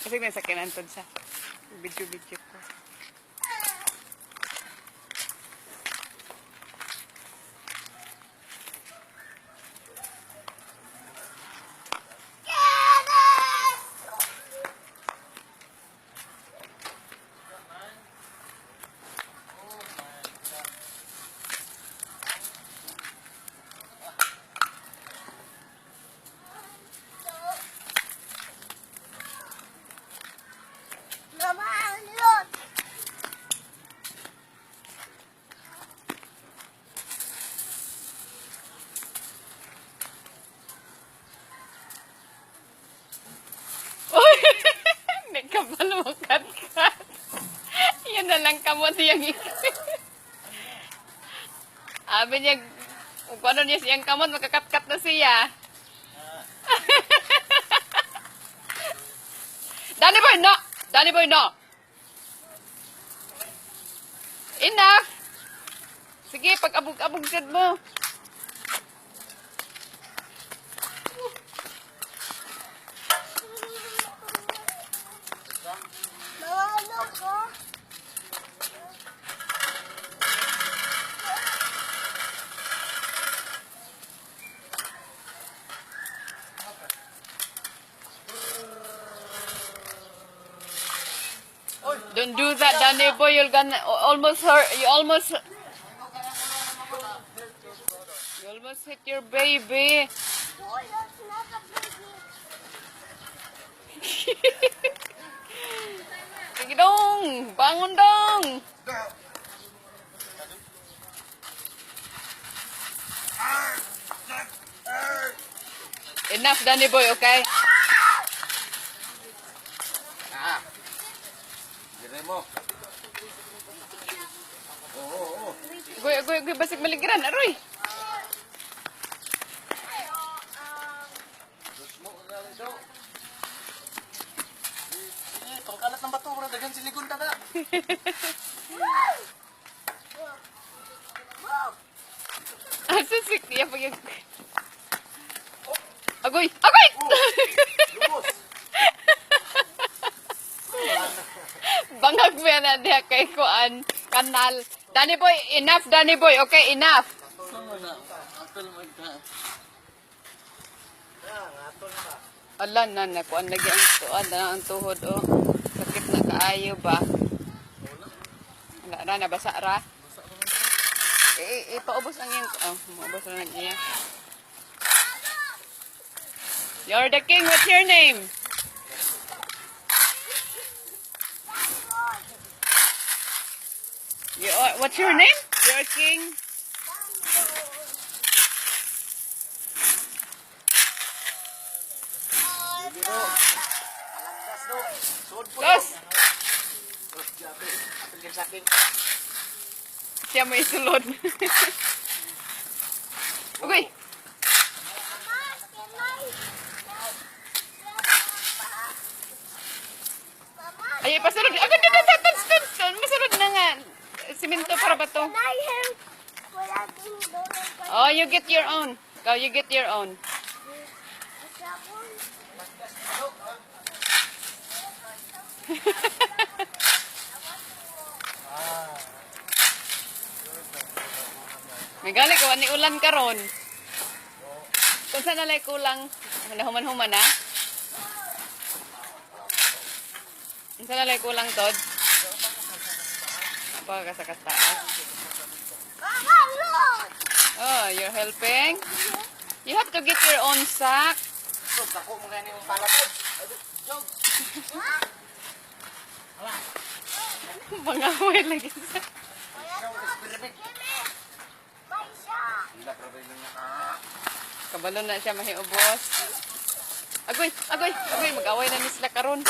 Kasi may sakyanan to sa video-video ko. Nagkabalukat ka. Yan na lang kamot yung Abi niya, kung ano niya siyang kamot, magkakat-kat na siya. Danny boy, no! Danny boy, no! Enough! Sige, pag-abog-abog mo. Don't do that, Danny boy. You're gonna almost hurt. You almost hit your baby. Boy, that's not a baby. Sige dong, bangun dong. Enough, Danny boy, okay? Mo. Oo. Goy, basig maligiran, aroy. Pangkalat ng bato, wala dagan siligon ta na. Asa sikya pag Agoy! Agoy! Lumos. Bangag mo yan na diya kay Kuan kanal. Danny boy, enough, Danny boy. Okay, enough. Atol mo ka. Ala na kuan lagi ang tuan na ang tuhod oh. Sakit na kaayo ba? Wala na basa ra. Ipaubos ang iyong maubos na lang iya. You're the king. What's your name? What's your name? You're a king. Los! Siya may sulod. Okay. Ay, pasunod. Agad, masunod na nga. Simento para ba to? Oh, you get your own. Go, you get your own. May gali ko, ni ulan karon. Kung saan nalay kulang, nahuman-human na? Kung saan nalay kulang, Todd? Apa ka sa kataas? Oh, you're helping? You have to get your own sack. Ako mo gani yung palatod. Mga away lagi sa... Kabalo na siya mahiubos. Agoy, mag-away na ni sila karon.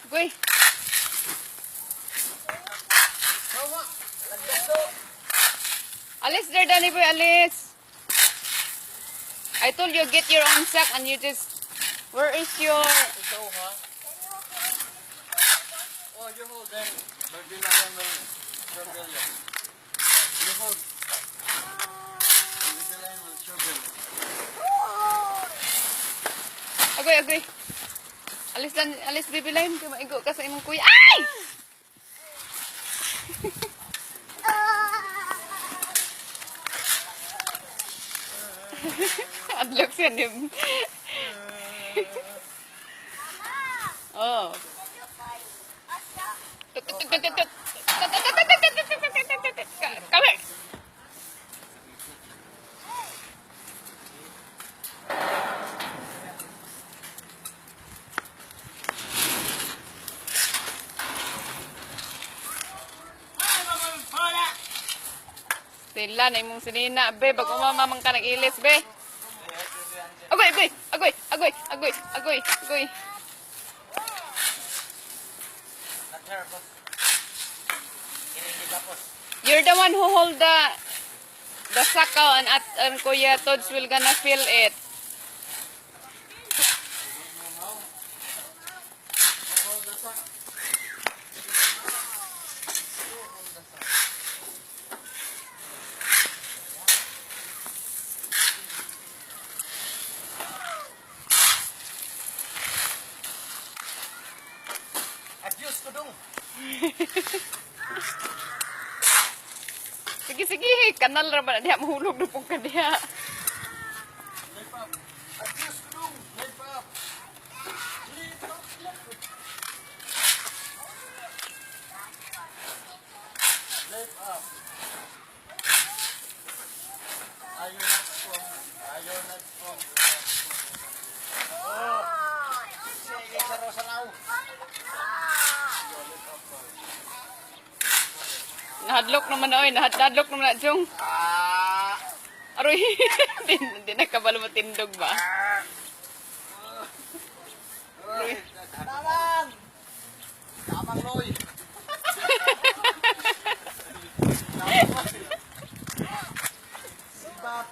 Agoy. Alis there, Danny boy, alis. I told you get your own sack and you just. Where is your? Ikaw, ha? Oh, you hold them. Baby Lion will struggle you. You hold. Baby Lion will struggle. Agoy, agoy. Alis baby line. Kaya maigo ka sa imong kuya. Ay! Adlok siya ni. Oh. Kami. Sila na imong sinina, be. Bago mamamang ka nag-ilis, be. Agoy, agoy, agoy, agoy, agoy, agoy, agoy. Not her, boss. Hindi ka, boss. You're the one who hold the sakaw and Kuya Tods will gonna fill it. Adios ko dong. Sige, sige. Kanal ra ba na diha mahulog na pong kadiha. Lift up. Adios ko dong. Lift up. Lift up. Lift up. Ayaw na strong. Ayaw na strong. Oh. Sige, saro sa lao. Nahadlok naman na, oy. Nahadlok naman na, Jung. Ah. Aroy. Di na kabalo matindog ba? Tamang! Tamang, Loy! Tamang, Loy! Sibat!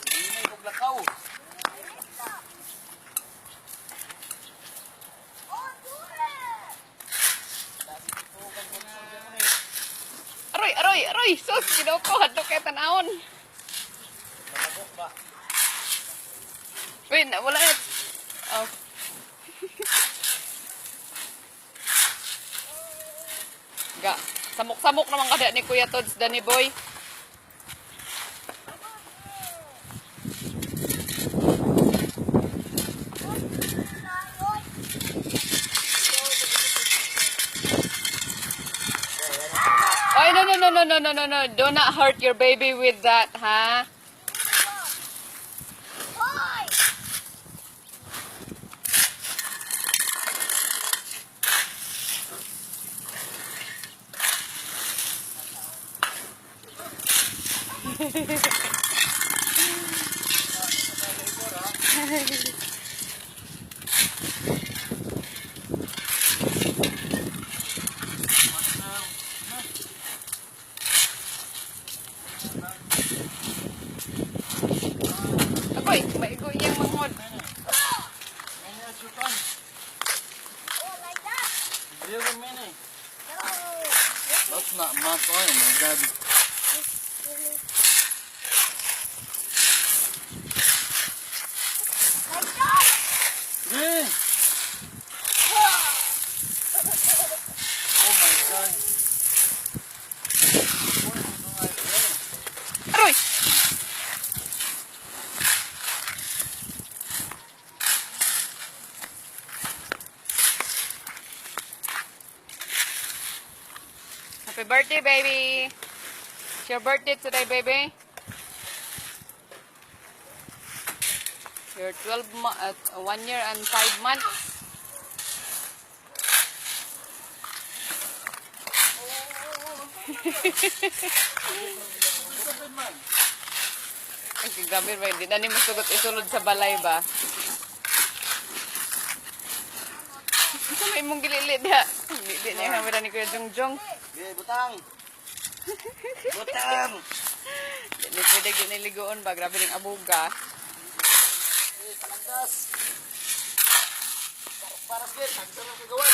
Hindi kong lakaw! Aroy, aroy, aroy. Sus, kinoko. Hadlok kaya tanahon. Malabok ba? Wait, wala na. Oh. Ga. Samok-samok naman kada ni Kuya Tods, Danny Boy. Oh, no. Do not hurt your baby with that, ha? Agoy, maigo iyang manghod. That's not much. Oh my God. Hey! Oh my God. Aroy! Happy birthday, baby! It's your birthday today, baby. You're 1 year and 5 months. Ay, grabe ba? Hindi na ni masugot isulod sa balay ba? Ito may mong gilili diha. Hindi niya kamera ni Kuya Jongjong. Okay, butang. Butang. Hindi pwede giniligoon ba? Grabe ng abuga. Eh, palangkas. Paras din, ang sarap kagawa.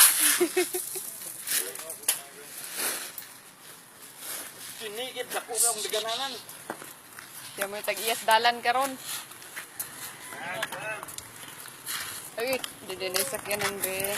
Sinigit, dako ka ang ligananan. Kaya mo yung tag-iyas dalan karon. Ay, hindi din sakyanan be.